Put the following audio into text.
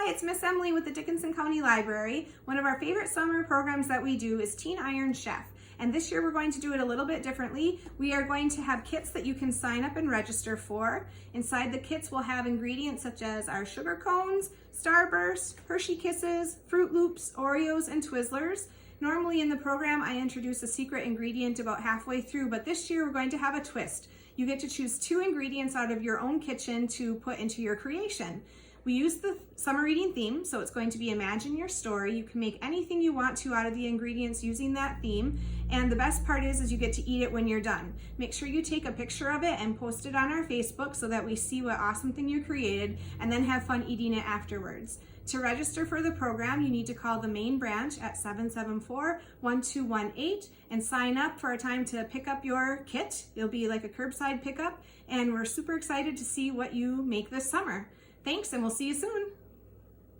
Hi, it's Miss Emily with the Dickinson County Library. One of our favorite summer programs that we do is Teen Iron Chef. And this year we're going to do it a little bit differently. We are going to have kits that you can sign up and register for. Inside the kits we'll have ingredients such as our sugar cones, Starburst, Hershey Kisses, Fruit Loops, Oreos, and Twizzlers. Normally in the program I introduce a secret ingredient about halfway through, but this year we're going to have a twist. You get to choose 2 ingredients out of your own kitchen to put into your creation. We use the summer reading theme, so it's going to be Imagine Your Story. You can make anything you want to out of the ingredients using that theme. And the best part is you get to eat it when you're done. Make sure you take a picture of it and post it on our Facebook so that we see what awesome thing you created, and then have fun eating it afterwards. To register for the program, you need to call the main branch at 774-1218 and sign up for a time to pick up your kit. It'll be like a curbside pickup, and we're super excited to see what you make this summer. Thanks, and we'll see you soon.